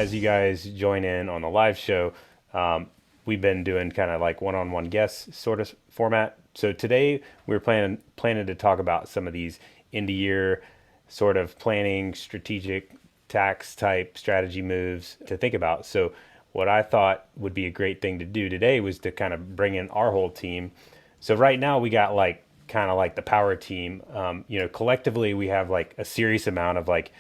as you guys join in on the live show, we've been doing kind of like one-on-one guests sort of format. So today we're planning to talk about some of these end of year sort of planning, strategic tax type strategy moves to think about. So what I thought would be a great thing to do today was to kind of bring in our whole team. So right now we got like kind of like the power team. Collectively we have like a serious amount of like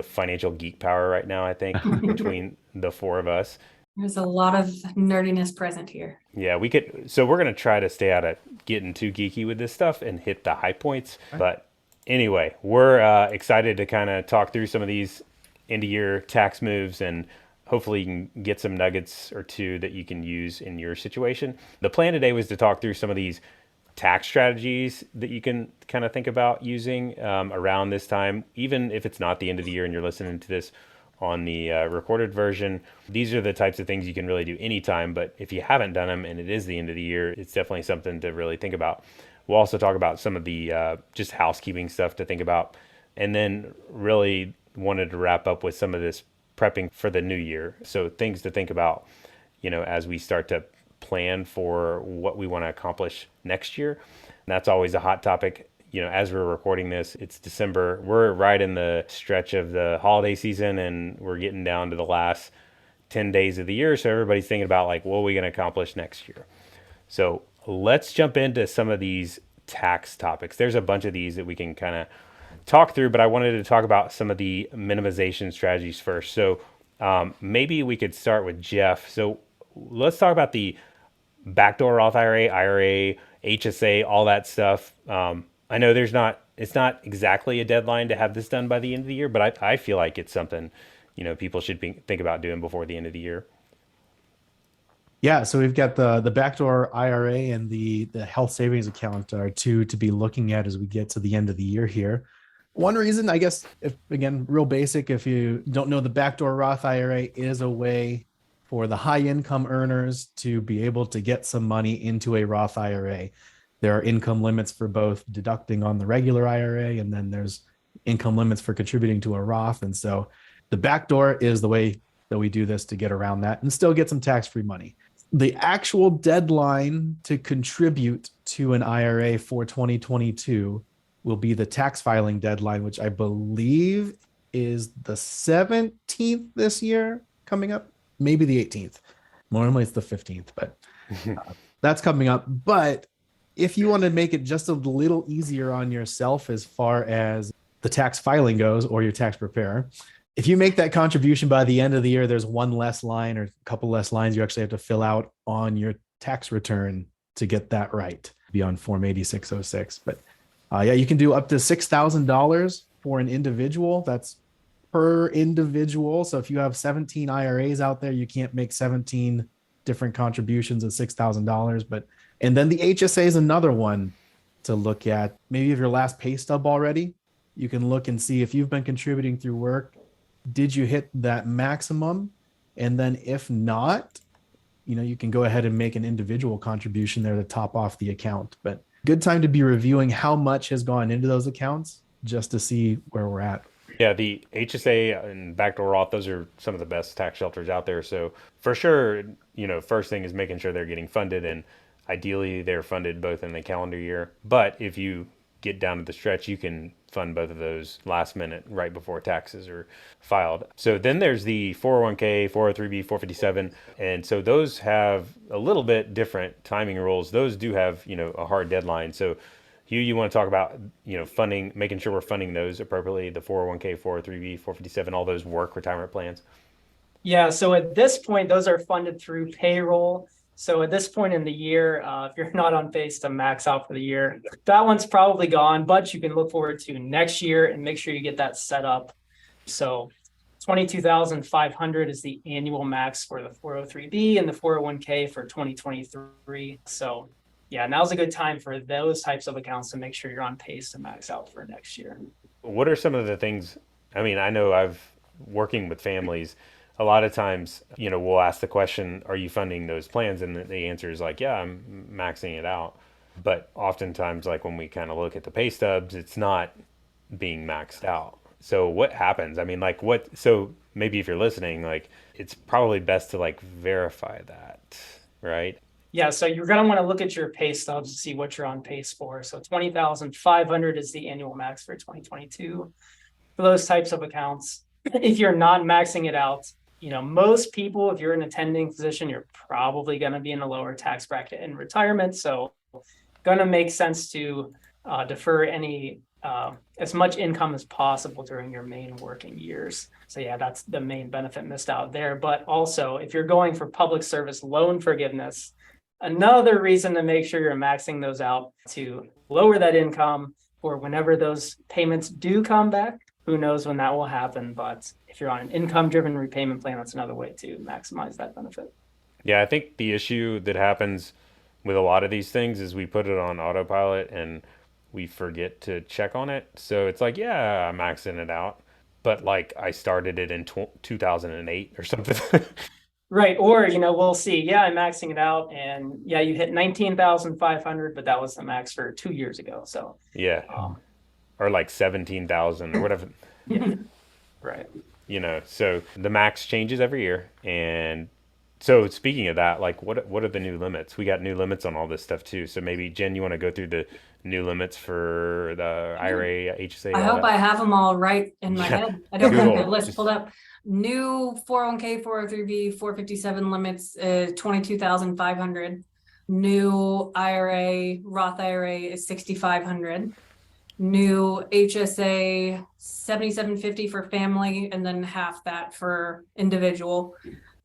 financial geek power right now, I think, between the four of us. There's a lot of nerdiness present here. Yeah, we could. So we're going to try to stay out of getting too geeky with this stuff and hit the high points. Right. But anyway, we're excited to kind of talk through some of these end of year tax moves and hopefully you can get some nuggets or two that you can use in your situation. The plan today was to talk through some of these tax strategies that you can kind of think about using around this time, even if it's not the end of the year and you're listening to this on the recorded version. These are the types of things you can really do anytime, but if you haven't done them and it is the end of the year, it's definitely something to really think about. We'll also talk about some of the just housekeeping stuff to think about, and then really wanted to wrap up with some of this prepping for the new year. So things to think about, as we start to plan for what we want to accomplish next year. And that's always a hot topic. As we're recording this, it's December. We're right in the stretch of the holiday season and we're getting down to the last 10 days of the year. So everybody's thinking about like, what are we going to accomplish next year? So let's jump into some of these tax topics. There's a bunch of these that we can kind of talk through, but I wanted to talk about some of the minimization strategies first. So maybe we could start with Jeff. So let's talk about the backdoor Roth IRA, HSA, all that stuff. I know it's not exactly a deadline to have this done by the end of the year, but I feel like it's something, people should think about doing before the end of the year. Yeah, so we've got the backdoor IRA and the health savings account are two to be looking at as we get to the end of the year here. One reason, I guess, if again, real basic, if you don't know, the backdoor Roth IRA is a way for the high income earners to be able to get some money into a Roth IRA. There are income limits for both deducting on the regular IRA, and then there's income limits for contributing to a Roth. And so the backdoor is the way that we do this to get around that and still get some tax-free money. The actual deadline to contribute to an IRA for 2022 will be the tax filing deadline, which I believe is the 17th this year coming up, maybe the 18th. Normally it's the 15th, but that's coming up. But if you want to make it just a little easier on yourself as far as the tax filing goes or your tax preparer, if you make that contribution by the end of the year, there's one less line or a couple less lines you actually have to fill out on your tax return to get that right, be on Form 8606. But yeah, you can do up to $6,000 for an individual. That's per individual. So if you have 17 IRAs out there, you can't make 17 different contributions of $6,000. And then the HSA is another one to look at. Maybe if your last pay stub already, you can look and see if you've been contributing through work, did you hit that maximum? And then if not, you can go ahead and make an individual contribution there to top off the account. But good time to be reviewing how much has gone into those accounts just to see where we're at. Yeah, the HSA and backdoor Roth, those are some of the best tax shelters out there. So for sure, first thing is making sure they're getting funded, and ideally they're funded both in the calendar year. But if you get down to the stretch, you can fund both of those last minute right before taxes are filed. So then there's the 401k, 403b, 457. And so those have a little bit different timing rules. Those do have, a hard deadline. So Hugh, you want to talk about, funding, making sure we're funding those appropriately, the 401k, 403b, 457, all those work retirement plans? Yeah, so at this point, those are funded through payroll. So at this point in the year, if you're not on pace to max out for the year, that one's probably gone, but you can look forward to next year and make sure you get that set up. So 22,500 is the annual max for the 403b and the 401k for 2023. So yeah, now's a good time for those types of accounts to make sure you're on pace to max out for next year. What are some of the things? I mean, I know I've working with families. A lot of times, we'll ask the question, are you funding those plans? And the answer is like, yeah, I'm maxing it out. But oftentimes, like when we kind of look at the pay stubs, it's not being maxed out. So what happens? I mean, like what, so maybe if you're listening, like it's probably best to like verify that, right? Yeah, so you're gonna want to look at your pay stubs to see what you're on pace for. So 20,500 is the annual max for 2022 for those types of accounts. If you're not maxing it out, most people, if you're an attending physician, you're probably gonna be in a lower tax bracket in retirement. So gonna make sense to defer any as much income as possible during your main working years. So yeah, that's the main benefit missed out there. But also, if you're going for public service loan forgiveness, another reason to make sure you're maxing those out to lower that income for whenever those payments do come back. Who knows when that will happen, but if you're on an income-driven repayment plan, that's another way to maximize that benefit. Yeah, I think the issue that happens with a lot of these things is we put it on autopilot and we forget to check on it. So it's like, yeah, I'm maxing it out, but like I started it in 2008 or something. Right, or we'll see. Yeah, I'm maxing it out, and yeah, you hit 19,500, but that was the max for 2 years ago. So Yeah, um, or like 17,000 or whatever. yeah, right. So the max changes every year. And so speaking of that, like what are the new limits? We got new limits on all this stuff too. So maybe Jen, you want to go through the new limits for the IRA, HSA, I all hope that? I have them all right in my Yeah. head. I don't have the Cool. list Just- pulled up. New 401k, 403b, 457 limits is 22,500. New IRA, Roth IRA is 6,500. New HSA 7,750 for family, and then half that for individual.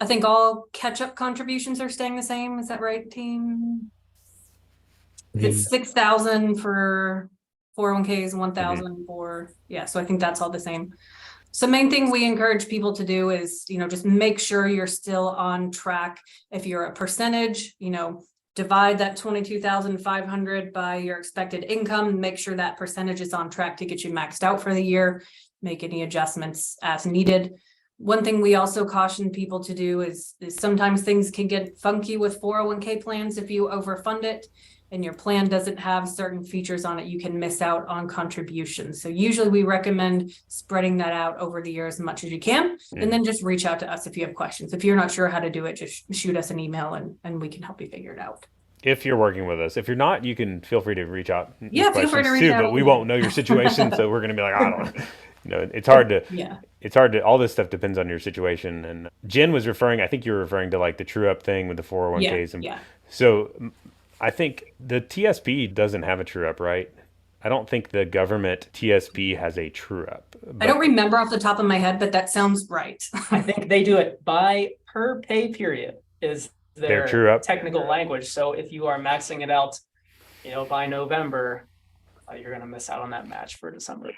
I think all catch-up contributions are staying the same. Is that right, team? It's 6,000 for 401ks, 1,000 for, yeah, so I think that's all the same. So main thing we encourage people to do is, just make sure you're still on track. If you're a percentage, divide that 22,500 by your expected income, and make sure that percentage is on track to get you maxed out for the year. Make any adjustments as needed. One thing we also caution people to do is sometimes things can get funky with 401k plans. If you overfund it and your plan doesn't have certain features on it, you can miss out on contributions. So usually we recommend spreading that out over the year as much as you can, and then just reach out to us if you have questions. If you're not sure how to do it, just shoot us an email and we can help you figure it out. If you're working with us, if you're not, you can feel free to reach out. with Yeah, feel free to questions reach too, out. but we won't know your situation. So we're going to be like, I don't know. It's hard to, Yeah. all this stuff depends on your situation. And Jen was referring, I think you were referring to like the true up thing with the 401ks. And Yeah. so I think the TSP doesn't have a true up, right? I don't think the government TSP has a true up. I don't remember off the top of my head, but that sounds right. I think they do it by per pay period is Their their true up. technical language. So if you are maxing it out, by November, you're going to miss out on that match for December.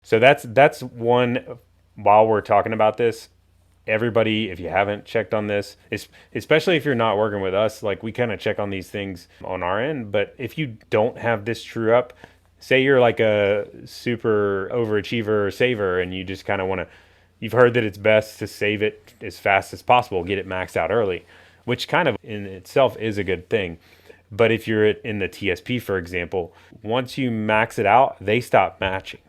So that's one. While we're talking about this, everybody, if you haven't checked on this, especially if you're not working with us, like we kind of check on these things on our end. But if you don't have this true up, say you're like a super overachiever or saver, and you just kind of want to, you've heard that it's best to save it as fast as possible, get it maxed out early, which kind of in itself is a good thing. But if you're in the TSP, for example, once you max it out, they stop matching.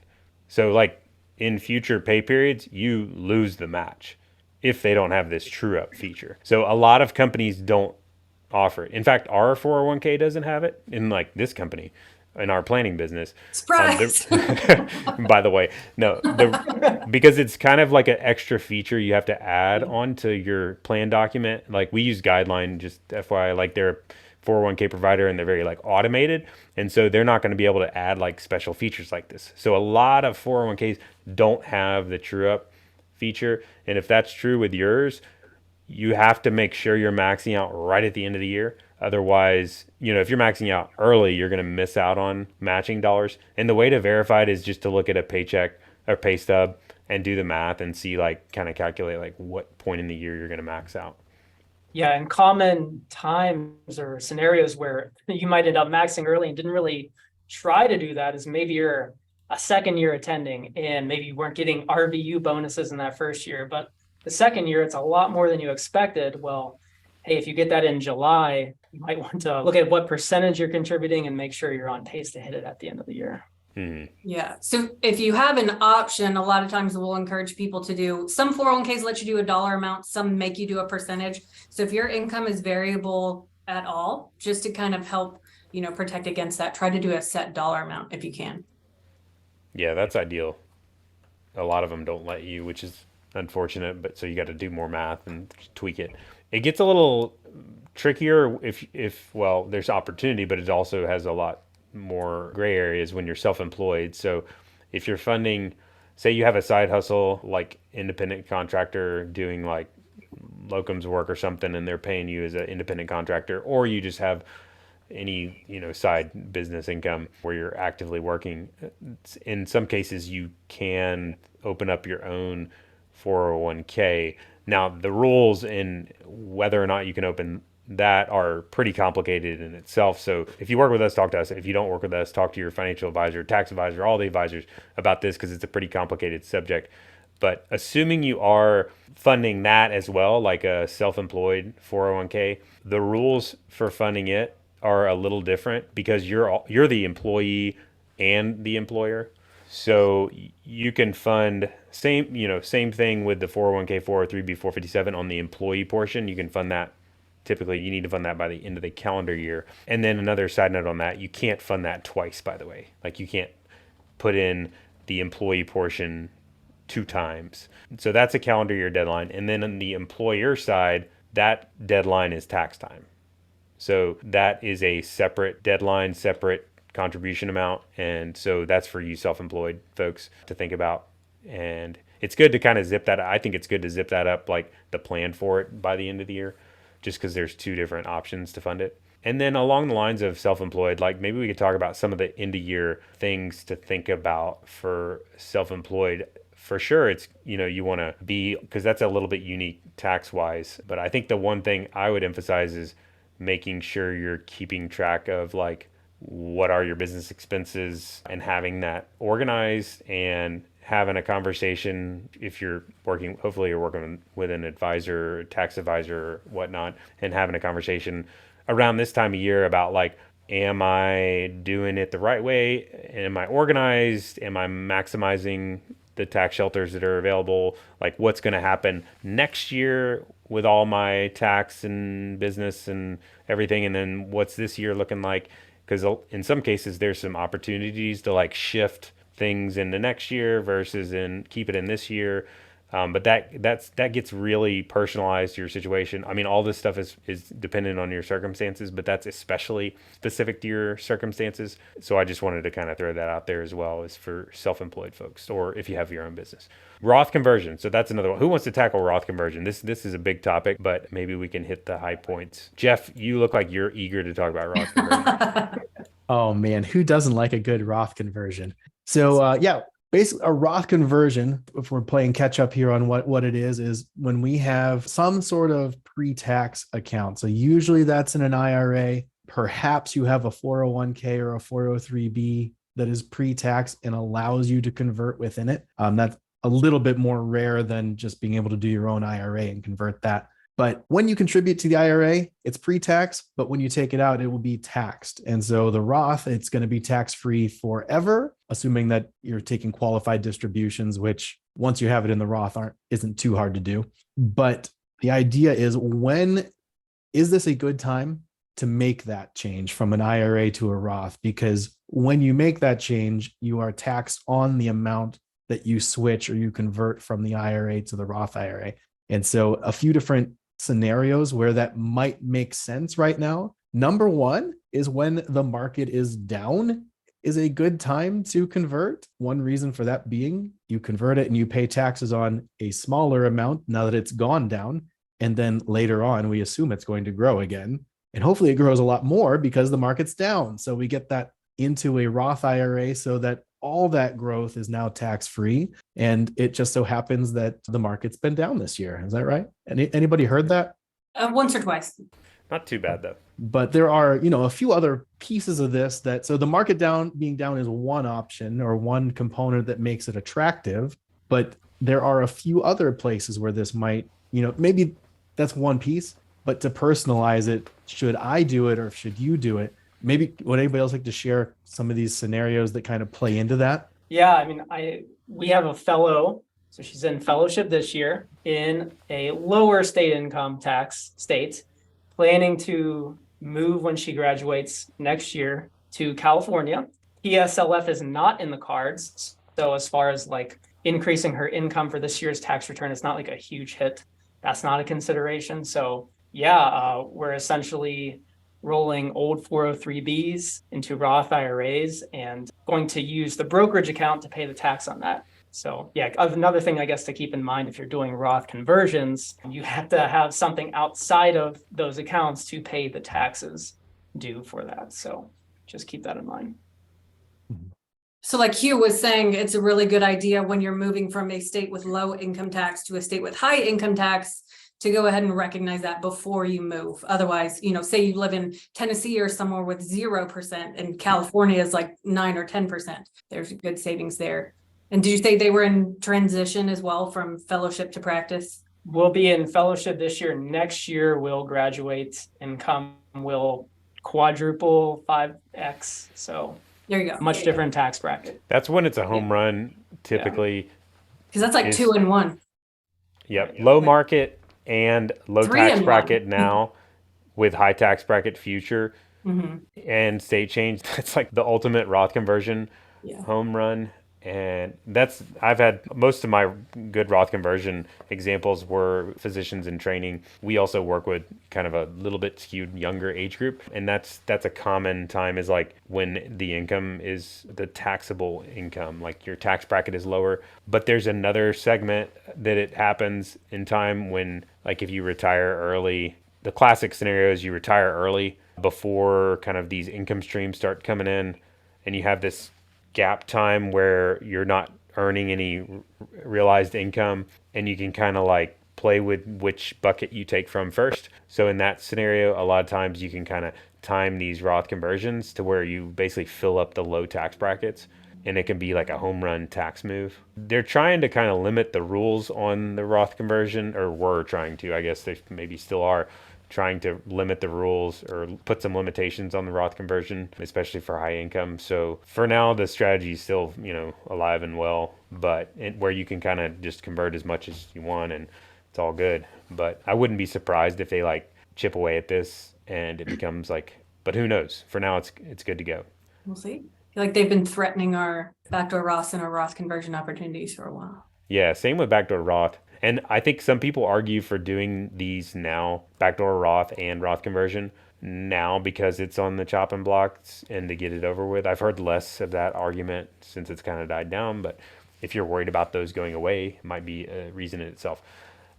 So like in future pay periods, you lose the match if they don't have this true up feature. So a lot of companies don't offer it. In fact, our 401k doesn't have it in like this company, in our planning business. Surprise. By the way, no, because it's kind of like an extra feature you have to add onto your plan document. Like we use Guideline, just FYI, like they're a 401k provider and they're very like automated. And so they're not going to be able to add like special features like this. So a lot of 401ks don't have the true up feature. And if that's true with yours, you have to make sure you're maxing out right at the end of the year. Otherwise, if you're maxing out early, you're going to miss out on matching dollars. And the way to verify it is just to look at a paycheck or pay stub and do the math and see like kind of calculate like what point in the year you're going to max out. Yeah, and common times or scenarios where you might end up maxing early and didn't really try to do that is maybe you're a second year attending and maybe you weren't getting RVU bonuses in that first year, but the second year it's a lot more than you expected. Well, hey, if you get that in July, you might want to look at what percentage you're contributing and make sure you're on pace to hit it at the end of the year. Yeah. So if you have an option, a lot of times we'll encourage people to do, some 401ks let you do a dollar amount, some make you do a percentage. So if your income is variable at all, just to kind of help, protect against that, try to do a set dollar amount if you can. Yeah, that's ideal. A lot of them don't let you, which is unfortunate, but so you got to do more math and tweak it. It gets a little trickier if well, there's opportunity, but it also has a lot more gray areas when you're self-employed. So if you're funding, say you have a side hustle like independent contractor doing like locums work or something, and they're paying you as an independent contractor, or you just have any side business income where you're actively working. In some cases you can open up your own 401k. Now the rules in whether or not you can open that are pretty complicated in itself. So if you work with us, talk to us. If you don't work with us, talk to your financial advisor, tax advisor, all the advisors about this, because it's a pretty complicated subject. But assuming you are funding that as well, like a self-employed 401k, the rules for funding it are a little different because you're the employee and the employer. So you can fund same thing with the 401k, 403b, 457 on the employee portion. You can fund that. Typically, you need to fund that by the end of the calendar year. And then another side note on that, you can't fund that twice, by the way. Like you can't put in the employee portion two times. So that's a calendar year deadline. And then on the employer side, that deadline is tax time. So that is a separate deadline, separate contribution amount. And so that's for you self-employed folks to think about. And it's good to kind of zip that. I think it's good to zip that up, like the plan for it by the end of the year, just because there's two different options to fund it. And then along the lines of self-employed, like maybe we could talk about some of the end of year things to think about for self-employed. For sure, it's, you want to be, because that's a little bit unique tax wise. But I think the one thing I would emphasize is making sure you're keeping track of like what are your business expenses and having that organized and having a conversation if you're working, hopefully you're working with an advisor, tax advisor, or whatnot, and having a conversation around this time of year about like, am I doing it the right way? Am I organized? Am I maximizing the tax shelters that are available? Like what's going to happen next year with all my tax and business and everything? And then what's this year looking like? Because in some cases there's some opportunities to like shift things into next year versus in keep it in this year. But that gets really personalized to your situation. I mean, all this stuff is dependent on your circumstances, but that's especially specific to your circumstances. So I just wanted to kind of throw that out there as well as for self-employed folks, or if you have your own business. Roth conversion. So that's another one. Who wants to tackle Roth conversion? This is a big topic, but maybe we can hit the high points. Jeff, you look like you're eager to talk about Roth conversion. Oh man, who doesn't like a good Roth conversion? So yeah, basically a Roth conversion, if we're playing catch up here on what it is when we have some sort of pre-tax account. So usually that's in an IRA. Perhaps you have a 401k or a 403b that is pre-tax and allows you to convert within it. That's a little bit more rare than just being able to do your own IRA and convert that. But when you contribute to the IRA, it's pre-tax, but when you take it out, it will be taxed. And so the Roth, it's going to be tax-free forever, assuming that you're taking qualified distributions, which once you have it in the Roth isn't too hard to do. But the idea is, when is this a good time to make that change from an IRA to a Roth? Because when you make that change, you are taxed on the amount that you switch or you convert from the IRA to the Roth IRA. And so a few different scenarios where that might make sense right now. Number one is when the market is down is a good time to convert. One reason for that being you convert it and you pay taxes on a smaller amount now that it's gone down. And then later on, we assume it's going to grow again. And hopefully it grows a lot more because the market's down. So we get that into a Roth IRA so that all that growth is now tax-free. And it just so happens that the market's been down this year. Is that right? Anybody heard that? Once or twice. Not too bad though. But there are, a few other pieces of this so the market being down is one option or one component that makes it attractive. But there are a few other places where this might, maybe that's one piece, but to personalize it, should I do it or should you do it? maybe would anybody else like to share some of these scenarios that kind of play into that? Yeah, I mean, we have a fellow, so she's in fellowship this year in a lower state income tax state, planning to move when she graduates next year to California. PSLF is not in the cards. So as far as like increasing her income for this year's tax return, it's not like a huge hit. That's not a consideration. So yeah, we're essentially rolling old 403Bs into Roth IRAs and going to use the brokerage account to pay the tax on that. So yeah, another thing I guess to keep in mind if you're doing Roth conversions, you have to have something outside of those accounts to pay the taxes due for that. So just keep that in mind. So like Hugh was saying, it's a really good idea when you're moving from a state with low income tax to a state with high income tax to go ahead and recognize that before you move. Otherwise, say you live in Tennessee or somewhere with 0% and California is like 9 or 10%. There's good savings there. And did you say they were in transition as well from fellowship to practice? We'll be in fellowship this year. Next year, we'll graduate. Income will quadruple 5x. So there you go. Much different tax bracket. That's when it's a home run, typically. Because that's like 2 in 1. Yep. Low market and low 3 tax in bracket 1. with high tax bracket future Mm-hmm. and state change. That's like the ultimate Roth conversion home run. And I've had most of my good Roth conversion examples were physicians in training. We also work with kind of a little bit skewed younger age group. And that's a common time is like when the income is the taxable income, like your tax bracket is lower. But there's another segment that it happens in time when, like if you retire early, the classic scenario is you retire early before kind of these income streams start coming in and you have this gap time where you're not earning any realized income and you can kind of like play with which bucket you take from first. So in that scenario, a lot of times you can kind of time these Roth conversions to where you basically fill up the low tax brackets and it can be like a home run tax move. They're trying to kind of limit the rules on the Roth conversion, or were trying to, I guess they maybe still are, trying to limit the rules or put some limitations on the Roth conversion, especially for high income. So for now, the strategy is still, alive and well, but where you can kind of just convert as much as you want and it's all good. But I wouldn't be surprised if they like chip away at this and it becomes like, but who knows? For now, it's good to go. We'll see. I feel like they've been threatening our backdoor Roths and our Roth conversion opportunities for a while. Yeah, same with backdoor Roth. And I think some people argue for doing these now, backdoor Roth and Roth conversion now because it's on the chopping blocks and to get it over with. I've heard less of that argument since it's kind of died down, but if you're worried about those going away, it might be a reason in itself.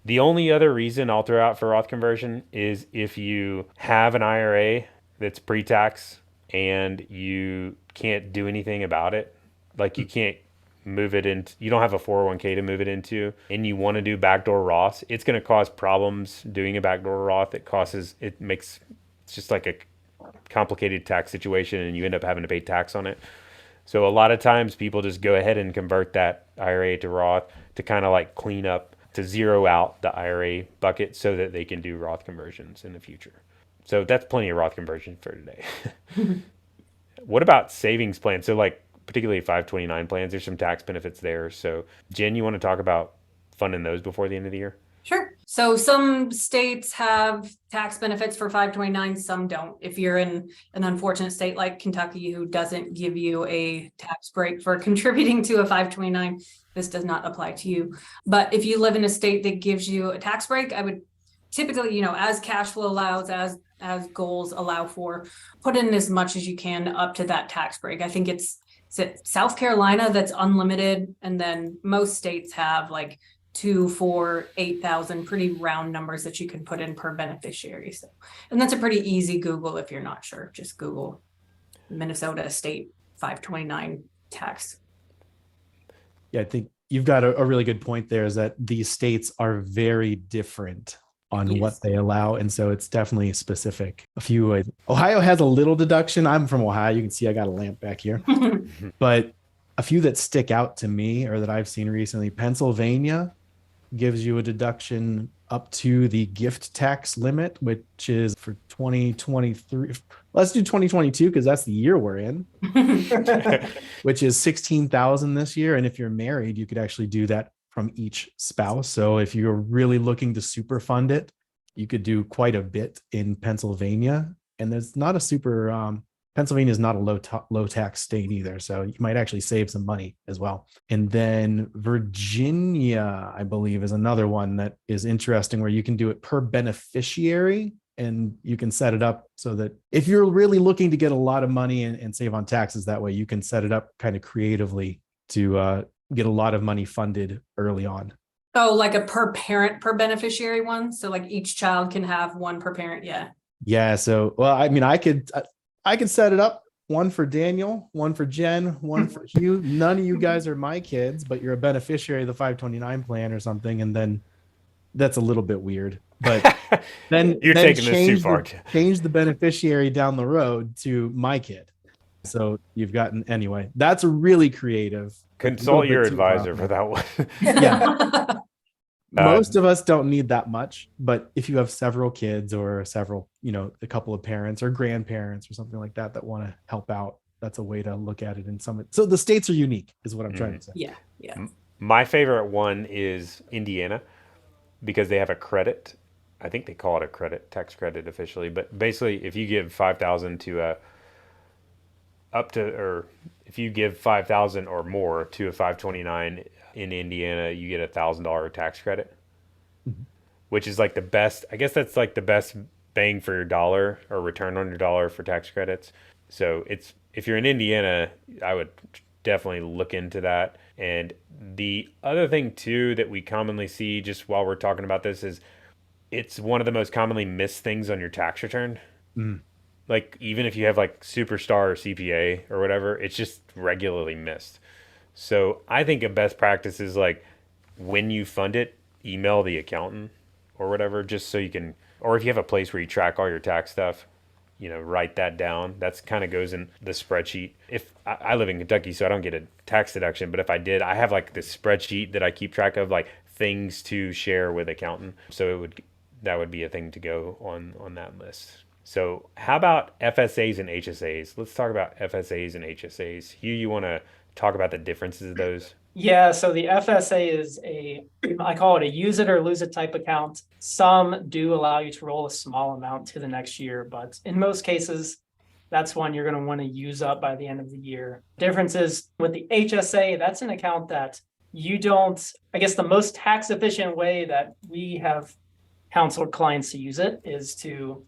The only other reason I'll throw out for Roth conversion is if you have an IRA that's pre-tax and you can't do anything about it, like you can't move it into, you don't have a 401k to move it into, and you want to do backdoor Roths, it's going to cause problems doing a backdoor Roth. It's just like a complicated tax situation and you end up having to pay tax on it. So a lot of times people just go ahead and convert that IRA to Roth to kind of like clean up, to zero out the IRA bucket so that they can do Roth conversions in the future. So that's plenty of Roth conversion for today. What about savings plans? So like particularly 529 plans, there's some tax benefits there. So Jen, you want to talk about funding those before the end of the year? Sure. So some states have tax benefits for 529, some don't. If you're in an unfortunate state like Kentucky, who doesn't give you a tax break for contributing to a 529, this does not apply to you. But if you live in a state that gives you a tax break, I would typically, as cash flow allows, as goals allow for, put in as much as you can up to that tax break. I think it's South Carolina that's unlimited, and then most states have like 2, 4, 8,000 pretty round numbers that you can put in per beneficiary. So, and that's a pretty easy Google if you're not sure. Just Google Minnesota state 529 tax. Yeah, I think you've got a really good point there, is that these states are very different on what they allow. And so it's definitely specific. Ohio has a little deduction. I'm from Ohio. You can see I got a lamp back here. But a few that stick out to me or that I've seen recently, Pennsylvania, gives you a deduction up to the gift tax limit, which is for 2023. Let's do 2022 because that's the year we're in, which is 16,000 this year. And if you're married, you could actually do that from each spouse. So if you're really looking to super fund it, you could do quite a bit in Pennsylvania. And there's not a super Pennsylvania is not a low tax state either, so you might actually save some money as well. And then Virginia, I believe, is another one that is interesting, where you can do it per beneficiary, and you can set it up so that if you're really looking to get a lot of money and save on taxes that way, you can set it up kind of creatively to get a lot of money funded early on. Oh, like a per parent, per beneficiary one? So like each child can have one per parent, yeah. Yeah. So, well, I mean, I could set it up, one for Daniel, one for Jen, one for Hugh. None of you guys are my kids, but you're a beneficiary of the 529 plan or something. And then that's a little bit weird. But then You're taking this too far. Change the beneficiary down the road to my kid. So you've gotten, anyway, that's really creative. Consult your advisor for that one. Yeah. Most of us don't need that much, but if you have several kids or several, a couple of parents or grandparents or something like that want to help out, that's a way to look at it in some. So the states are unique is what I'm trying to say. Yeah. Yeah. My favorite one is Indiana because they have a credit. I think they call it a credit, tax credit officially, but basically if you give 5,000 to if you give 5,000 or more to a 529 in Indiana, you get $1,000 tax credit, which is like the best. I guess that's like the best bang for your dollar or return on your dollar for tax credits. So if you're in Indiana, I would definitely look into that. And the other thing too that we commonly see just while we're talking about this is it's one of the most commonly missed things on your tax return. Like even if you have like Superstar or CPA or whatever, it's just regularly missed. So I think a best practice is like when you fund it, email the accountant or whatever, just so you can, or if you have a place where you track all your tax stuff, write that down. That's kind of goes in the spreadsheet. If I live in Kentucky, so I don't get a tax deduction, but if I did, I have like this spreadsheet that I keep track of, like things to share with accountant. So that would be a thing to go on that list. So how about FSAs and HSAs? Let's talk about FSAs and HSAs. Hugh, you want to talk about the differences of those? Yeah, so the FSA is I call it a use it or lose it type account. Some do allow you to roll a small amount to the next year, but in most cases, that's one you're going to want to use up by the end of the year. Difference is with the HSA, that's an account that you don't, I guess the most tax efficient way that we have counseled clients to use it is to,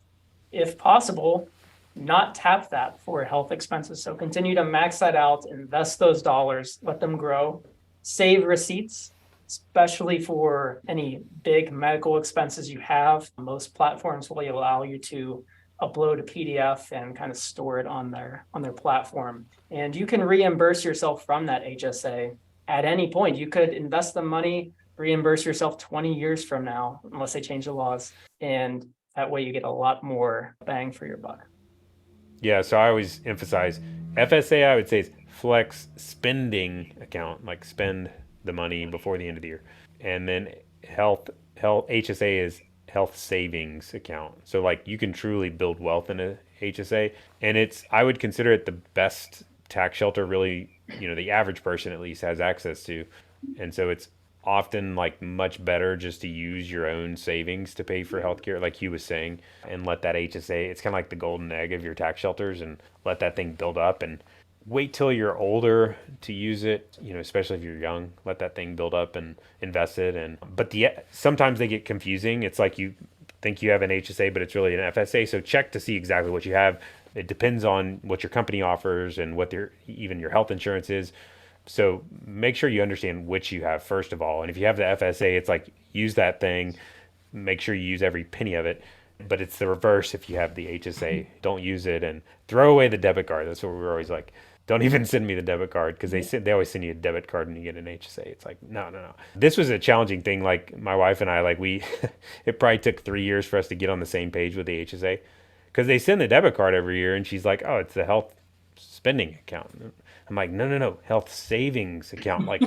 if possible, not tap that for health expenses. So continue to max that out, invest those dollars, let them grow, save receipts, especially for any big medical expenses you have. Most platforms will allow you to upload a PDF and kind of store it on their platform. And you can reimburse yourself from that HSA at any point. You could invest the money, reimburse yourself 20 years from now, unless they change the laws. And that way you get a lot more bang for your buck. Yeah, so I always emphasize FSA, I would say, is flex spending account, like spend the money before the end of the year. And then health HSA is health savings account. So like you can truly build wealth in a HSA, and I would consider it the best tax shelter really, the average person at least has access to. And so it's often like much better just to use your own savings to pay for healthcare, like you was saying, and let that HSA, it's kind of like the golden egg of your tax shelters, and let that thing build up and wait till you're older to use it, especially if you're young, let that thing build up and invest it. But sometimes they get confusing. It's like you think you have an HSA, but it's really an FSA. So check to see exactly what you have. It depends on what your company offers and what even your health insurance is. So make sure you understand which you have first of all. And if you have the FSA, it's like use that thing, make sure you use every penny of it. But it's the reverse if you have the HSA. Don't use it and throw away the debit card. That's what we're always like. Don't even send me the debit card, because they always send you a debit card when you get an HSA. It's like, no. This was a challenging thing. Like my wife and I, it probably took 3 years for us to get on the same page with the HSA, because they send the debit card every year and she's like, oh, it's the health spending account. I'm like, no, health savings account. Like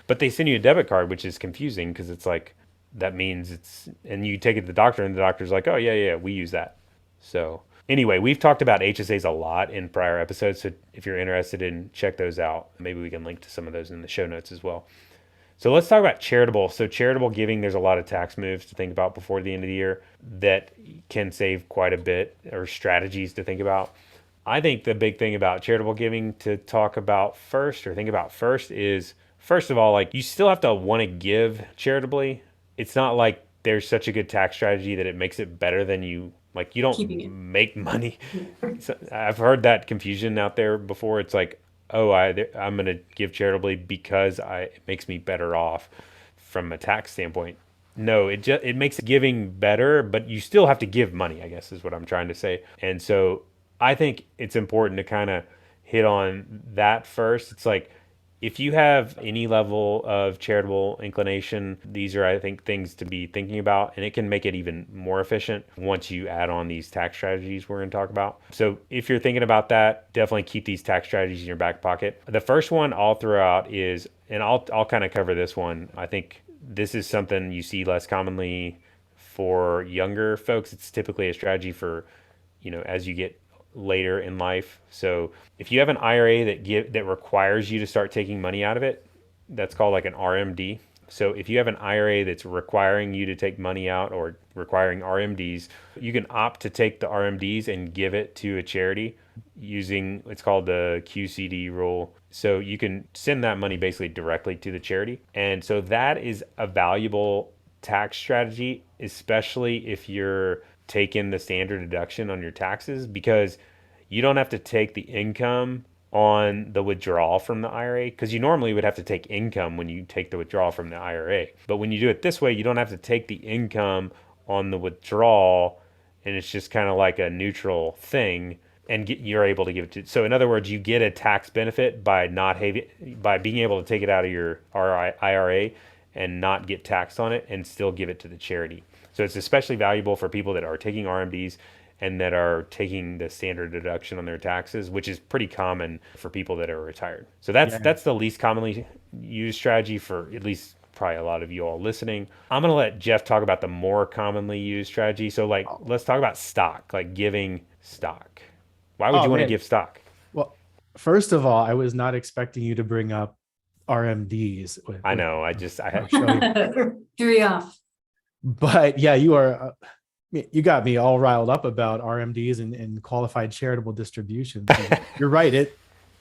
but they send you a debit card, which is confusing because it's like, that means and you take it to the doctor and the doctor's like, oh yeah, we use that. So anyway, we've talked about HSAs a lot in prior episodes. So if you're interested in, check those out. Maybe we can link to some of those in the show notes as well. So let's talk about charitable. So charitable giving, there's a lot of tax moves to think about before the end of the year that can save quite a bit, or strategies to think about. I think the big thing about charitable giving to talk about first, or think about first, is first of all, like, you still have to want to give charitably. It's not like there's such a good tax strategy that it makes it better than you, like, you don't Keeping it. make money. So I've heard that confusion out there before. It's like, oh, I'm going to give charitably because it makes me better off from a tax standpoint. No, it makes giving better, but you still have to give money, I guess is what I'm trying to say. And so I think it's important to kind of hit on that first. It's like, if you have any level of charitable inclination, these are, I think, things to be thinking about, and it can make it even more efficient once you add on these tax strategies we're going to talk about. So if you're thinking about that, definitely keep these tax strategies in your back pocket. The first one I'll throw out is, and I'll kind of cover this one. I think this is something you see less commonly for younger folks. It's typically a strategy for, as you get later in life. So if you have an IRA that requires you to start taking money out of it, that's called like an RMD. So if you have an IRA that's requiring you to take money out, or requiring RMDs, you can opt to take the RMDs and give it to a charity using, it's called the QCD rule. So you can send that money basically directly to the charity. And so that is a valuable tax strategy, especially if you're taking the standard deduction on your taxes, because you don't have to take the income on the withdrawal from the IRA, because you normally would have to take income when you take the withdrawal from the IRA. But when you do it this way, you don't have to take the income on the withdrawal, and it's just kind of like a neutral thing, and you're able to give it to. So in other words, you get a tax benefit by by being able to take it out of your IRA and not get taxed on it, and still give it to the charity. So it's especially valuable for people that are taking RMDs and that are taking the standard deduction on their taxes, which is pretty common for people that are retired. So that's the least commonly used strategy for at least probably a lot of you all listening. I'm going to let Jeff talk about the more commonly used strategy. So let's talk about stock, like giving stock. Why would you want to give stock? Well, first of all, I was not expecting you to bring up RMDs. I know. I had Threw you off. But yeah, you got me all riled up about RMDs and qualified charitable distributions. You're right.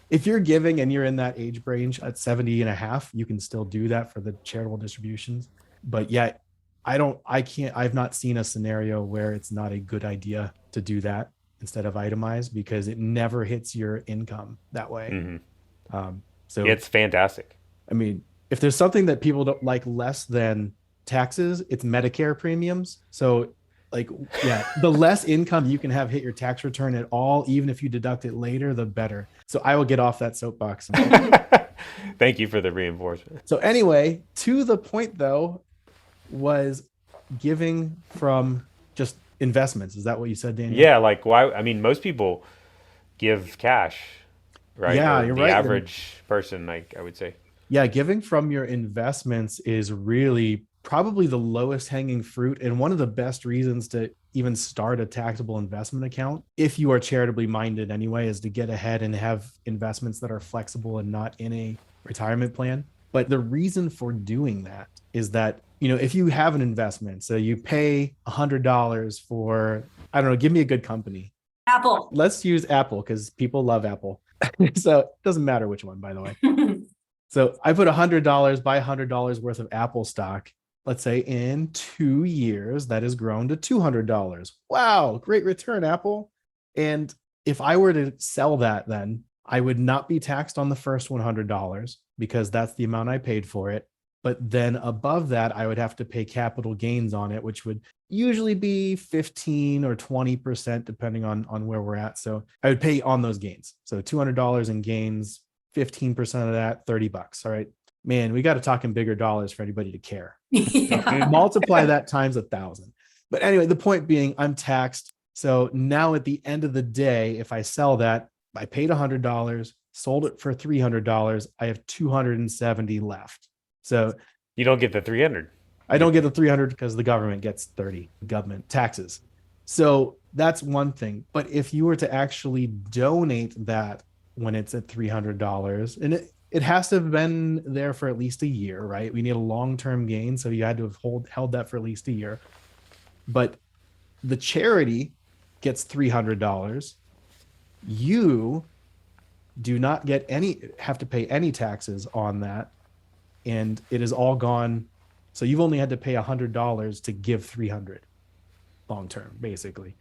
If you're giving and you're in that age range at 70 and a half, you can still do that for the charitable distributions. But yet I've not seen a scenario where it's not a good idea to do that instead of itemize, because it never hits your income that way. Mm-hmm. So it's fantastic. I mean, if there's something that people don't like less than taxes, it's Medicare premiums. So the less income you can have hit your tax return at all, even if you deduct it later, the better. So I will get off that soapbox. Thank you for the reinforcement. So anyway, to the point though, was giving from just investments. Is that what you said, Daniel? Yeah. Like, why? I mean, most people give cash, right? Yeah, or you're the right. average person, like, I would say. Yeah, giving from your investments is really probably the lowest hanging fruit, and one of the best reasons to even start a taxable investment account, if you are charitably minded anyway, is to get ahead and have investments that are flexible and not in a retirement plan. But the reason for doing that is that, if you have an investment, so you pay $100 for, I don't know, give me a good company. Apple. Let's use Apple because people love Apple. So it doesn't matter which one, by the way. So I put $100, buy $100 worth of Apple stock. Let's say in 2 years, that has grown to $200. Wow, great return, Apple. And if I were to sell that, then I would not be taxed on the first $100 because that's the amount I paid for it. But then above that, I would have to pay capital gains on it, which would usually be 15 or 20%, depending on where we're at. So I would pay on those gains. So $200 in gains, 15% of that, $30. All right, man, we got to talk in bigger dollars for anybody to care. Yeah. Multiply that times 1,000. But anyway, the point being, I'm taxed. So now at the end of the day, if I sell that, I paid $100, sold it for $300. I have 270 left. So You don't get the 300. I don't get the 300 because the government gets 30 government taxes. So that's one thing. But if you were to actually donate that when it's at $300, and it has to have been there for at least a year, right? We need a long-term gain. So you had to have held that for at least a year. But the charity gets $300. You do not have to pay any taxes on that. And it is all gone. So you've only had to pay $100 to give 300 long term, basically,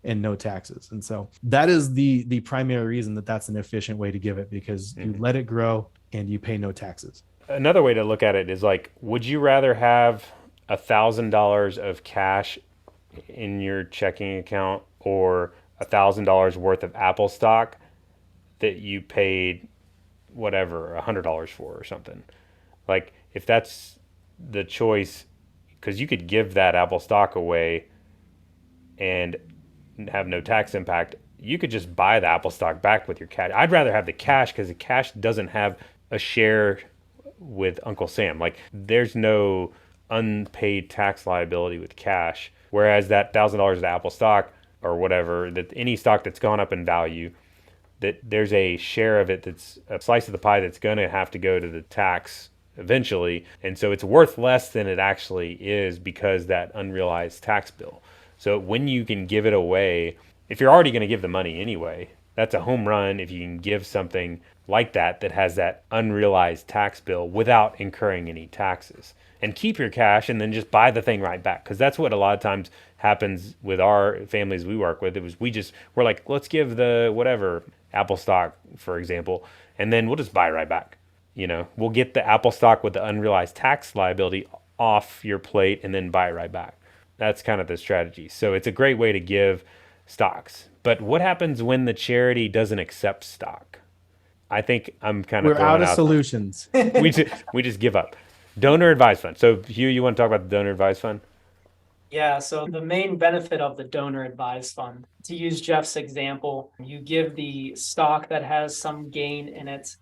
and no taxes. And so that is the primary reason that that's an efficient way to give it, because you let it grow and you pay no taxes. Another way to look at it is like, would you rather have $1,000 of cash in your checking account or $1,000 worth of Apple stock that you paid whatever $100 for or something? Like, if that's the choice, because you could give that Apple stock away and have no tax impact, you could just buy the Apple stock back with your cash. I'd rather have the cash because the cash doesn't have a share with Uncle Sam. Like, there's no unpaid tax liability with cash. Whereas that $1,000 of Apple stock or whatever, that any stock that's gone up in value, that there's a share of it that's a slice of the pie that's going to have to go to the tax eventually. And so it's worth less than it actually is because that unrealized tax bill. So when you can give it away, if you're already going to give the money anyway, that's a home run if you can give something like that that has that unrealized tax bill without incurring any taxes. And keep your cash and then just buy the thing right back. Because that's what a lot of times happens with our families we work with. It was we're like, let's give the whatever Apple stock, for example, and then we'll just buy it right back. You know, we'll get the Apple stock with the unrealized tax liability off your plate and then buy it right back. That's kind of the strategy. So it's a great way to give stocks. But what happens when the charity doesn't accept stock? I think I'm kind of We're out of solutions. we just give up. Donor advised fund. So Hugh, you want to talk about the donor advised fund? Yeah, so the main benefit of the donor advised fund, to use Jeff's example, you give the stock that has some gain in it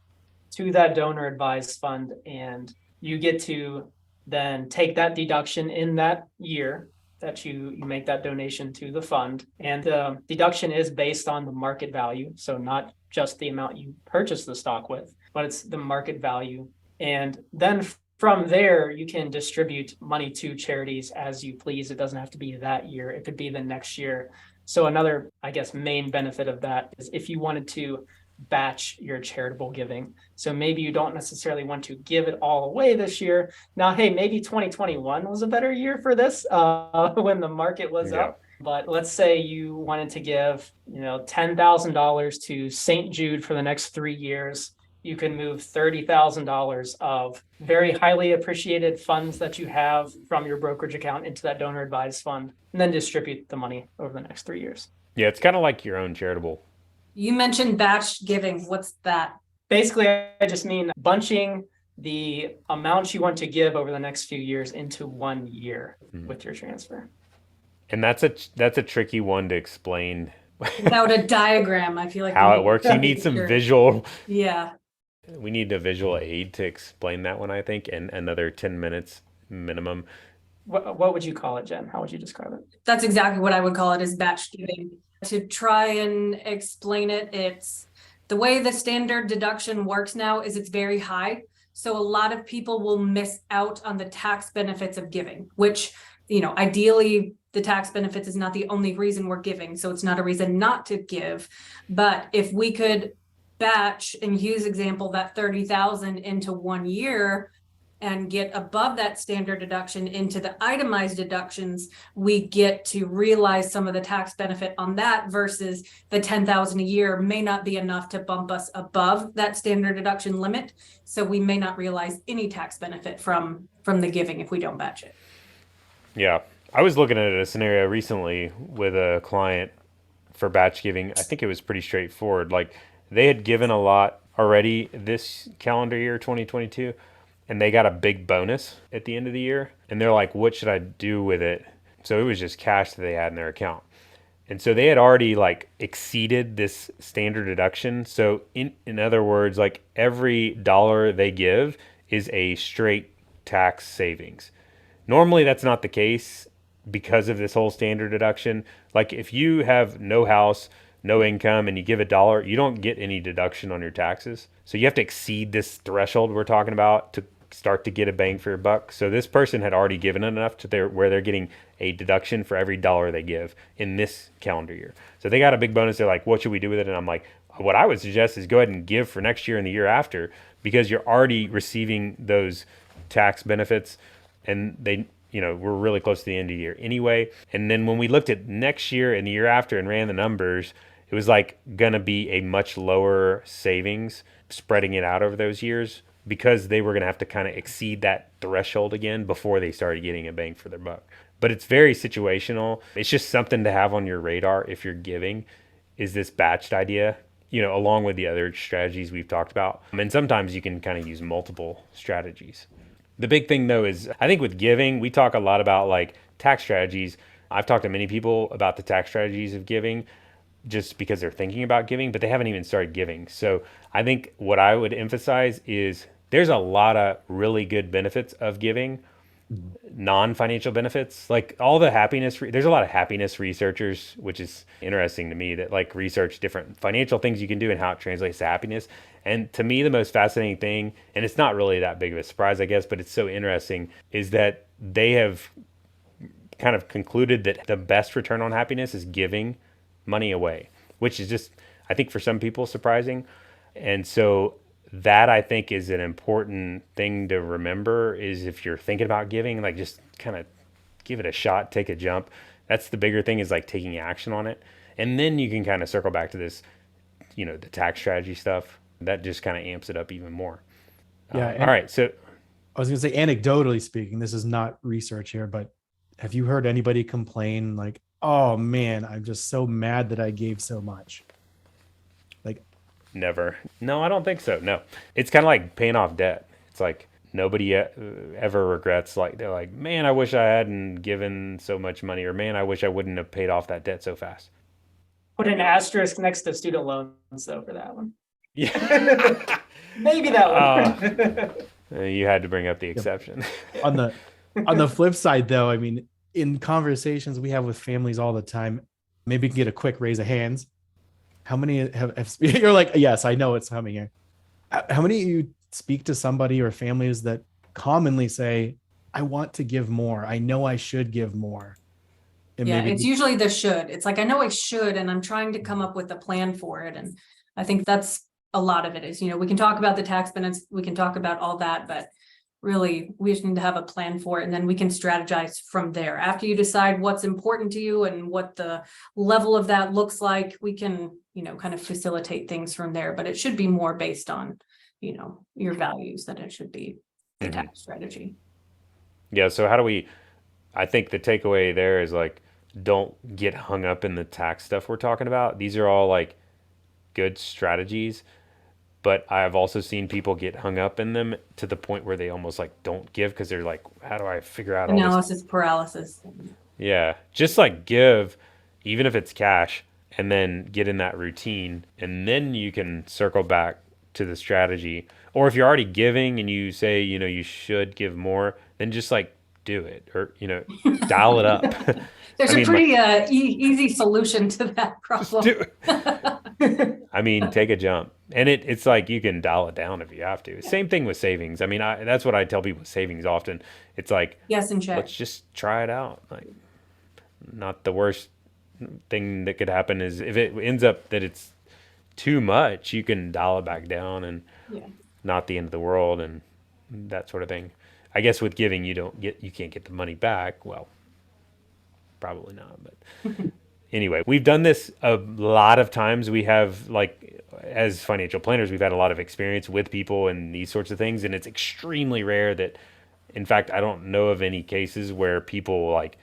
to that donor advised fund, and you get to then take that deduction in that year that you make that donation to the fund. And the deduction is based on the market value. So not just the amount you purchase the stock with, but it's the market value. And then from there, you can distribute money to charities as you please. It doesn't have to be that year. It could be the next year. So another, I guess, main benefit of that is if you wanted to batch your charitable giving. So maybe you don't necessarily want to give it all away this year. Now, hey, maybe 2021 was a better year for this when the market was up. But let's say you wanted to give, $10,000 to St. Jude for the next 3 years. You can move $30,000 of very highly appreciated funds that you have from your brokerage account into that donor advised fund, and then distribute the money over the next 3 years. Yeah, it's kind of like your own charitable. You mentioned batch giving. What's that? Basically, I just mean bunching the amount you want to give over the next few years into 1 year with your transfer. And that's a tricky one to explain. Without a diagram, I feel like how it works. You need some visual. Yeah. We need a visual aid to explain that one, I think, and another 10 minutes minimum. What would you call it, Jen? How would you describe it? That's exactly what I would call it, is batch giving. To try and explain it, it's the way the standard deduction works now is it's very high. So a lot of people will miss out on the tax benefits of giving, which, ideally the tax benefits is not the only reason we're giving. So it's not a reason not to give. But if we could batch, and Hugh's example, that 30,000 into 1 year and get above that standard deduction into the itemized deductions, we get to realize some of the tax benefit on that, versus the 10,000 a year may not be enough to bump us above that standard deduction limit. So we may not realize any tax benefit from the giving if we don't batch it. Yeah. I was looking at a scenario recently with a client for batch giving. I think it was pretty straightforward. Like, they had given a lot already this calendar year, 2022, and they got a big bonus at the end of the year. And they're like, what should I do with it? So it was just cash that they had in their account. And so they had already like exceeded this standard deduction. So in other words, like every dollar they give is a straight tax savings. Normally that's not the case because of this whole standard deduction. Like if you have no house, no income, and you give $1, you don't get any deduction on your taxes. So you have to exceed this threshold we're talking about to start to get a bang for your buck. So this person had already given enough to where they're getting a deduction for every dollar they give in this calendar year. So they got a big bonus. They're like, what should we do with it? And I'm like, what I would suggest is go ahead and give for next year and the year after, because you're already receiving those tax benefits, and they, we're really close to the end of the year anyway. And then when we looked at next year and the year after and ran the numbers, it was like gonna be a much lower savings spreading it out over those years, because they were gonna have to kind of exceed that threshold again before they started getting a bang for their buck. But it's very situational. It's just something to have on your radar if you're giving, is this batched idea, along with the other strategies we've talked about. And sometimes you can kind of use multiple strategies. The big thing though is, I think with giving, we talk a lot about like tax strategies. I've talked to many people about the tax strategies of giving just because they're thinking about giving, but they haven't even started giving. So I think what I would emphasize is there's a lot of really good benefits of giving, non-financial benefits, like all the happiness. There's a lot of happiness researchers, which is interesting to me, that like research different financial things you can do and how it translates to happiness. And to me, the most fascinating thing, and it's not really that big of a surprise, I guess, but it's so interesting, is that they have kind of concluded that the best return on happiness is giving money away, which is just, I think for some people, surprising. And so that, I think, is an important thing to remember, is if you're thinking about giving, like just kind of give it a shot, take a jump. That's the bigger thing, is like taking action on it. And then you can kind of circle back to this, the tax strategy stuff. That just kind of amps it up even more. Yeah. All right. So I was going to say, anecdotally speaking, this is not research here, but have you heard anybody complain like, oh man, I'm just so mad that I gave so much? Like, never. No, I don't think so. No. It's kind of like paying off debt. It's like nobody ever regrets, like they're like, man, I wish I hadn't given so much money, or man, I wish I wouldn't have paid off that debt so fast. Put an asterisk next to student loans though for that one. Yeah. Maybe that one. You had to bring up the exception. on the flip side though, I mean, in conversations we have with families all the time, maybe you can get a quick raise of hands. How many have you're like, yes, I know it's coming here. How many of you speak to somebody or families that commonly say, I want to give more, I know I should give more? And Yeah, maybe it's usually the should. It's like, I know I should, and I'm trying to come up with a plan for it. And I think that's a lot of it is, we can talk about the tax benefits, we can talk about all that, but really we just need to have a plan for it. And then we can strategize from there. After you decide what's important to you and what the level of that looks like, we can, kind of facilitate things from there. But it should be more based on, your values than it should be the tax strategy. Yeah. So I think the takeaway there is like, don't get hung up in the tax stuff we're talking about. These are all like good strategies, but I've also seen people get hung up in them to the point where they almost like don't give, because they're like, how do I figure out all this? Analysis paralysis. Yeah. Just like give, even if it's cash, and then get in that routine, and then you can circle back to the strategy. Or if you're already giving and you say, you should give more, then just like do it, or, dial it up. There's I mean, a pretty easy solution to that problem. do it. I mean, take a jump, and it's like you can dial it down if you have to. Same thing with savings. I mean, that's what I tell people with savings often. It's like, Yes, and check. let's just try it out. Like, not the worst thing that could happen is if it ends up that it's too much, you can dial it back down, and Yeah. not the end of the world, and that sort of thing. I guess with giving, you can't get the money back. Well, probably not, but anyway, we've done this a lot of times. We have, like, as financial planners, we've had a lot of experience with people and these sorts of things, and it's extremely rare that, in fact, I don't know of any cases where people like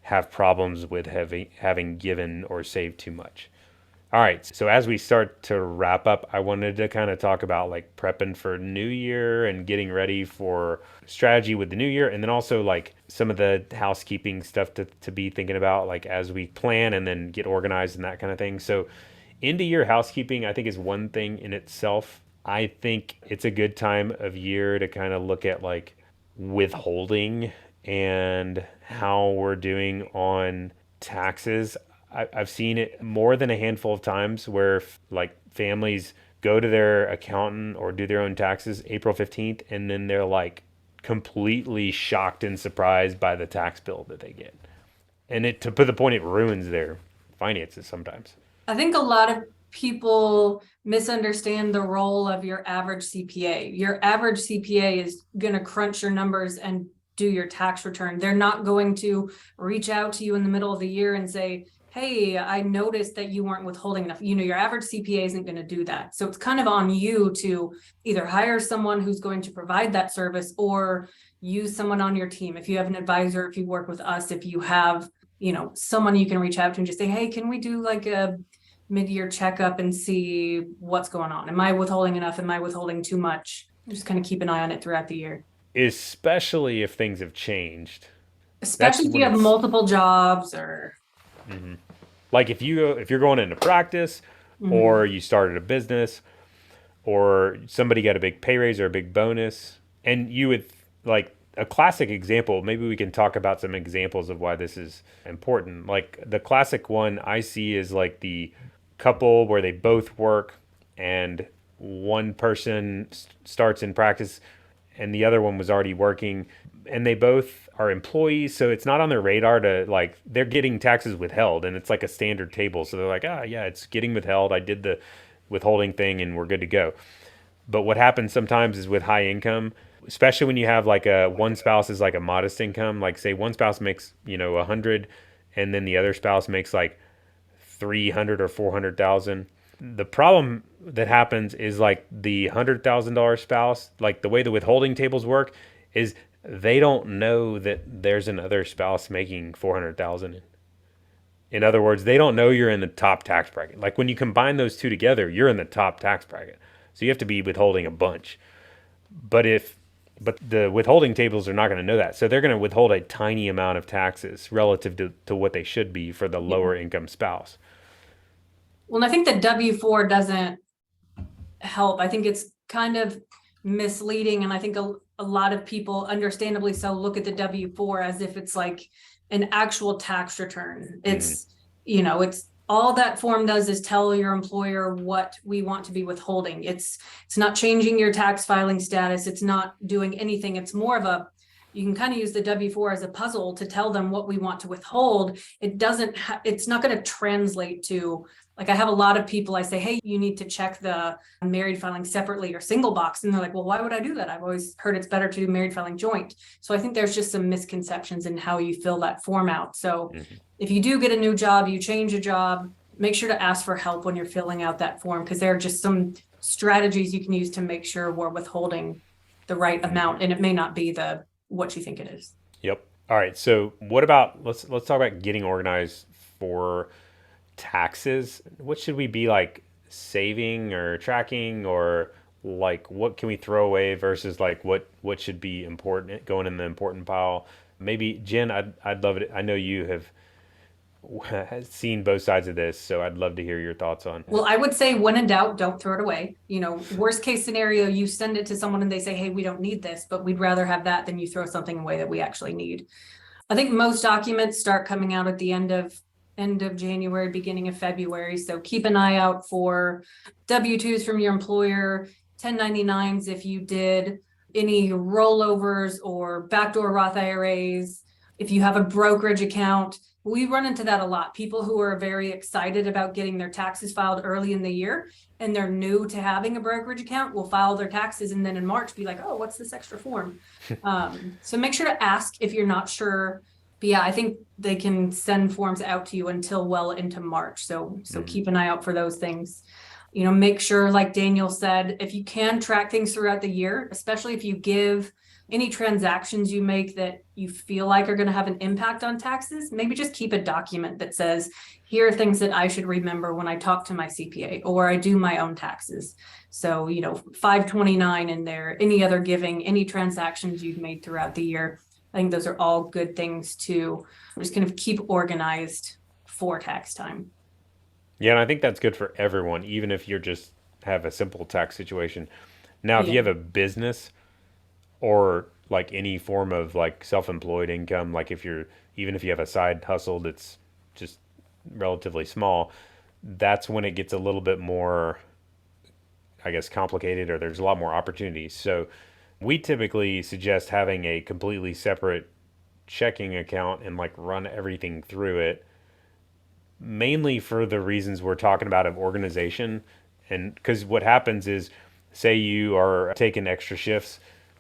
have problems with having given or saved too much. All right. So as we start to wrap up, I wanted to kind of talk about like prepping for new year and getting ready for strategy with the new year. And then also like some of the housekeeping stuff to be thinking about like as we plan and then get organized and that kind of thing. So end of year housekeeping, I think is one thing in itself. I think it's a good time of year to kind of look at like withholding and how we're doing on taxes. I've seen it more than a handful of times where like families go to their accountant or do their own taxes April 15th and then they're like completely shocked and surprised by the tax bill that they get. And it to put the point it ruins their finances sometimes. I think a lot of people misunderstand the role of your average CPA. Your average CPA is going to crunch your numbers and do your tax return. They're not going to reach out to you in the middle of the year and say, hey, I noticed that you weren't withholding enough. Your average CPA isn't going to do that. So it's kind of on you to either hire someone who's going to provide that service or use someone on your team. If you have an advisor, if you work with us, if you have, someone you can reach out to and just say, hey, can we do like a mid-year checkup and see what's going on? Am I withholding enough? Am I withholding too much? Just kind of keep an eye on it throughout the year. Especially if things have changed. Especially if you have multiple jobs or like if you're going into practice or you started a business or somebody got a big pay raise or a big bonus and you would like a classic example, maybe we can talk about some examples of why this is important. Like the classic one I see is like the couple where they both work and one person starts in practice and the other one was already working and they both are employees, so it's not on their radar to like they're getting taxes withheld and it's like a standard table, so they're like, yeah, it's getting withheld, I did the withholding thing and we're good to go. But what happens sometimes is with high income, especially when you have like a one spouse is like a modest income, like say one spouse makes 100 and then the other spouse makes like 300 or 400,000. The problem that happens is like the $100,000 spouse, like the way the withholding tables work is they don't know that there's another spouse making 400,000. In other words, they don't know you're in the top tax bracket. Like when you combine those two together, you're in the top tax bracket. So you have to be withholding a bunch. But the withholding tables are not going to know that. So they're going to withhold a tiny amount of taxes relative to what they should be for the lower income spouse. Well, I think the W-4 doesn't help. I think it's kind of misleading. And I think a lot of people, understandably so, look at the W-4 as if it's like an actual tax return. It's, it's all that form does is tell your employer what we want to be withholding. It's not changing your tax filing status. It's not doing anything. It's more of you can kind of use the W-4 as a puzzle to tell them what we want to withhold. It's not going to translate to, like I have a lot of people, I say, hey, you need to check the married filing separately or single box. And they're like, well, why would I do that? I've always heard it's better to do married filing joint. So I think there's just some misconceptions in how you fill that form out. So if you do get a new job, you change a job, make sure to ask for help when you're filling out that form, because there are just some strategies you can use to make sure we're withholding the right amount. And it may not be what you think it is. Yep. All right. So what about, let's talk about getting organized for taxes. What should we be like saving or tracking, or like what can we throw away versus like what should be important going in the important pile? Maybe Jen, I'd love it. I know you have seen both sides of this, so I'd love to hear your thoughts on. Well, I would say when in doubt, don't throw it away. Worst case scenario, you send it to someone and they say, hey, we don't need this, but we'd rather have that than you throw something away that we actually need. I think most documents start coming out at the end of January, beginning of February. So keep an eye out for W-2s from your employer, 1099s if you did, any rollovers or backdoor Roth IRAs. If you have a brokerage account, we run into that a lot. People who are very excited about getting their taxes filed early in the year and they're new to having a brokerage account will file their taxes and then in March be like, oh, what's this extra form? So make sure to ask if you're not sure. But yeah, I think they can send forms out to you until well into March. So keep an eye out for those things. Make sure, like Daniel said, if you can track things throughout the year, especially if you give any transactions you make that you feel like are going to have an impact on taxes, maybe just keep a document that says, here are things that I should remember when I talk to my CPA or I do my own taxes. So, 529 in there, any other giving, any transactions you've made throughout the year. I think those are all good things to just kind of keep organized for tax time. Yeah, and I think that's good for everyone, even if you're just have a simple tax situation. Now, if you Yeah. have a business or like any form of like self-employed income, like if you're even if you have a side hustle that's just relatively small, that's when it gets a little bit more, I guess, complicated, or there's a lot more opportunities. So we typically suggest having a completely separate checking account and like run everything through it, mainly for the reasons we're talking about of organization. And because what happens is, say you are taking extra shifts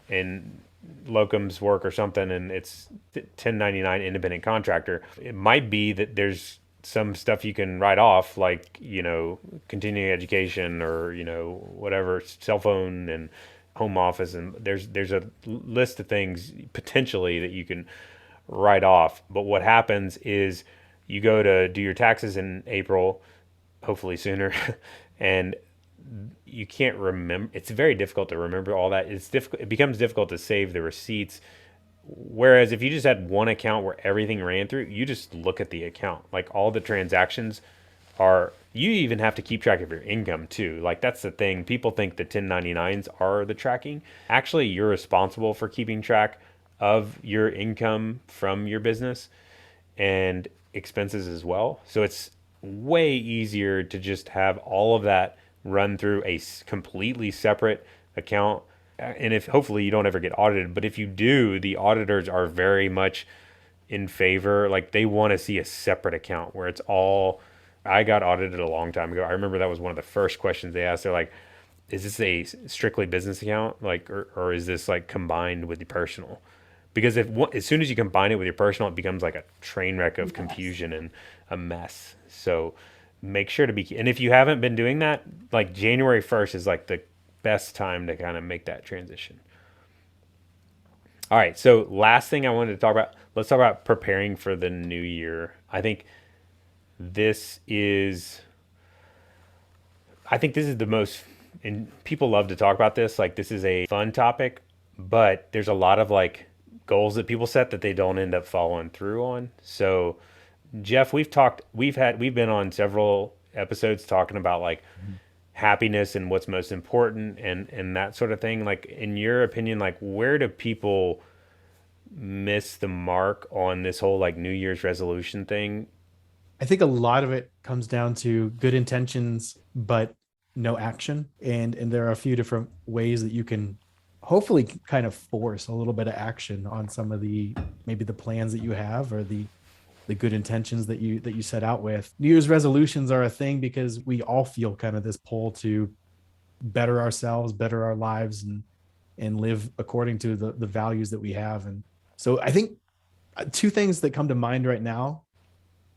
in locums work or something, and it's 1099 independent contractor, it might be that there's some stuff you can write off, like, continuing education or, whatever, cell phone and home office. And there's a list of things potentially that you can write off. But what happens is you go to do your taxes in April, hopefully sooner, and you can't remember. It's very difficult to remember all that. It's difficult. It becomes difficult to save the receipts. Whereas if you just had one account where everything ran through, you just look at the account. Like all the transactions are, you even have to keep track of your income too. Like that's the thing. People think the 1099s are the tracking. Actually, you're responsible for keeping track of your income from your business and expenses as well. So it's way easier to just have all of that run through a completely separate account. And if hopefully you don't ever get audited, but if you do, the auditors are very much in favor. Like they want to see a separate account where it's all. I got audited a long time ago. I remember that was one of the first questions they asked. They're like, "Is this a strictly business account, like, or is this like combined with the personal?" Because as soon as you combine it with your personal, it becomes like a train wreck of confusion and a mess. So make sure to be. And if you haven't been doing that, like January 1st is like the best time to kind of make that transition. All right. So last thing I wanted to talk about, let's talk about preparing for the new year. This is, I think this is the most, and people love to talk about this. Like this is a fun topic, but there's a lot of like goals that people set that they don't end up following through on. So Jeff, we've been on several episodes talking about like happiness and what's most important and that sort of thing. Like in your opinion, like where do people miss the mark on this whole like New Year's resolution thing? I think a lot of it comes down to good intentions, but no action. And there are a few different ways that you can hopefully kind of force a little bit of action on some of maybe the plans that you have or the good intentions that you set out with. New Year's resolutions are a thing because we all feel kind of this pull to better ourselves, better our lives, and live according to the values that we have. And so I think two things that come to mind right now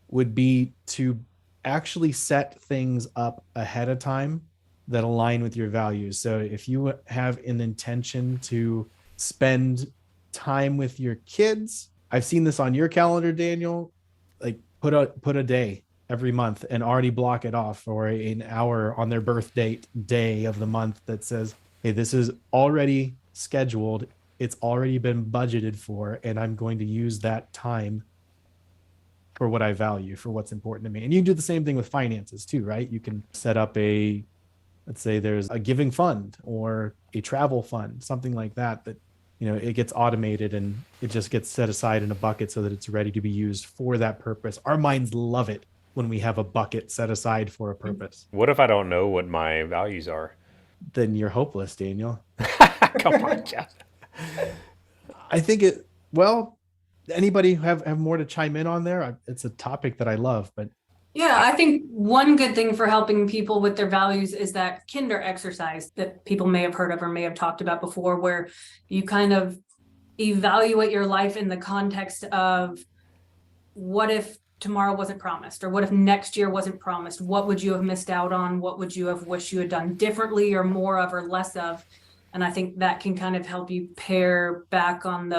would be to actually set things up ahead of time that align with your values. So if you have an intention to spend time with your kids, I've seen this on your calendar, Daniel, like put a day every month and already block it off, or an hour on their birth date day of the month that says, hey, this is already scheduled. It's already been budgeted for, and I'm going to use that time for what I value, for what's important to me. And you can do the same thing with finances too, right? You can set up let's say there's a giving fund or a travel fund, something like that, it gets automated and it just gets set aside in a bucket so that it's ready to be used for that purpose. Our minds love it when we have a bucket set aside for a purpose. What if I don't know what my values are? Then you're hopeless, Daniel. Come on, Jeff. I think anybody have more to chime in on there? It's a topic that I love, but Yeah, I think one good thing for helping people with their values is that Kinder exercise that people may have heard of or may have talked about before, where you kind of evaluate your life in the context of what if tomorrow wasn't promised, or what if next year wasn't promised? What would you have missed out on? What would you have wished you had done differently or more of or less of? And I think that can kind of help you pare back on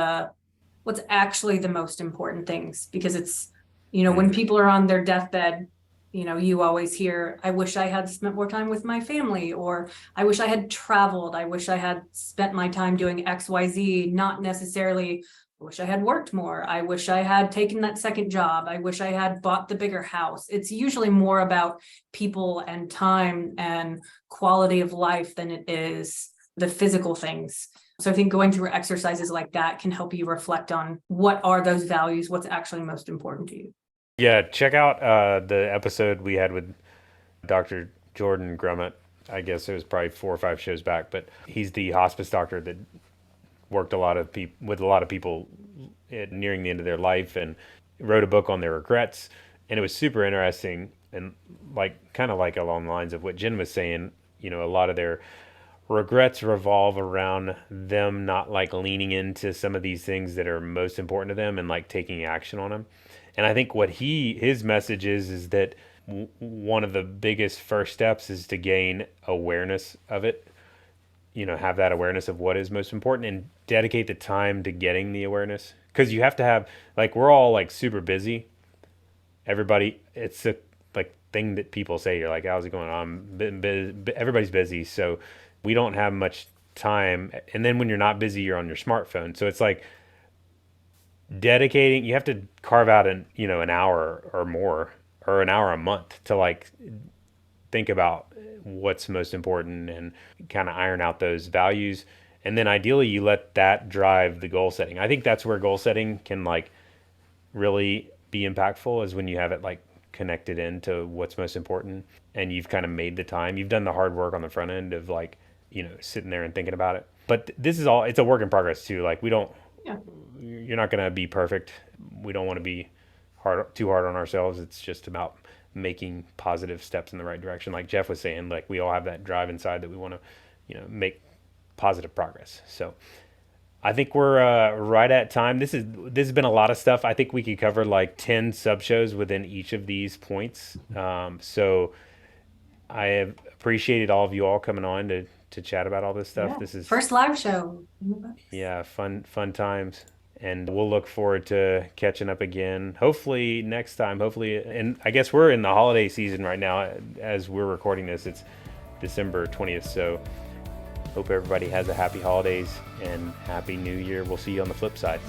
what's actually the most important things, because it's, when people are on their deathbed, you always hear, I wish I had spent more time with my family, or I wish I had traveled. I wish I had spent my time doing XYZ, not necessarily, I wish I had worked more. I wish I had taken that second job. I wish I had bought the bigger house. It's usually more about people and time and quality of life than it is the physical things. So I think going through exercises like that can help you reflect on what are those values, what's actually most important to you. Yeah, check out the episode we had with Dr. Jordan Grummett. I guess it was probably 4 or 5 shows back, but he's the hospice doctor that worked with a lot of people nearing the end of their life, and wrote a book on their regrets. And it was super interesting, and kind of like along the lines of what Jen was saying. A lot of their regrets revolve around them not leaning into some of these things that are most important to them and taking action on them. And I think what his message is that one of the biggest first steps is to gain awareness of it. Have that awareness of what is most important and dedicate the time to getting the awareness. Because you have to have, we're all super busy. Everybody, it's a thing that people say. You're like, how's it going on? Everybody's busy, so we don't have much time. And then when you're not busy, you're on your smartphone. So it's dedicating, you have to carve out an hour or more, or an hour a month to think about what's most important and kind of iron out those values. And then ideally you let that drive the goal setting. I think that's where goal setting can really be impactful, is when you have it connected into what's most important, and you've kind of made the time, you've done the hard work on the front end of sitting there and thinking about it. But this is all, it's a work in progress too. You're not going to be perfect. We don't want to be too hard on ourselves. It's just about making positive steps in the right direction. Like Jeff was saying, we all have that drive inside that we want to, make positive progress. So I think we're right at time. This has been a lot of stuff. I think we could cover 10 sub shows within each of these points. So I have appreciated all of you all coming on to chat about all this stuff. Yeah. This is First live show. Yeah, fun times. And we'll look forward to catching up again. Hopefully next time. And I guess we're in the holiday season right now as we're recording this. It's December 20th. So hope everybody has a happy holidays and happy new year. We'll see you on the flip side.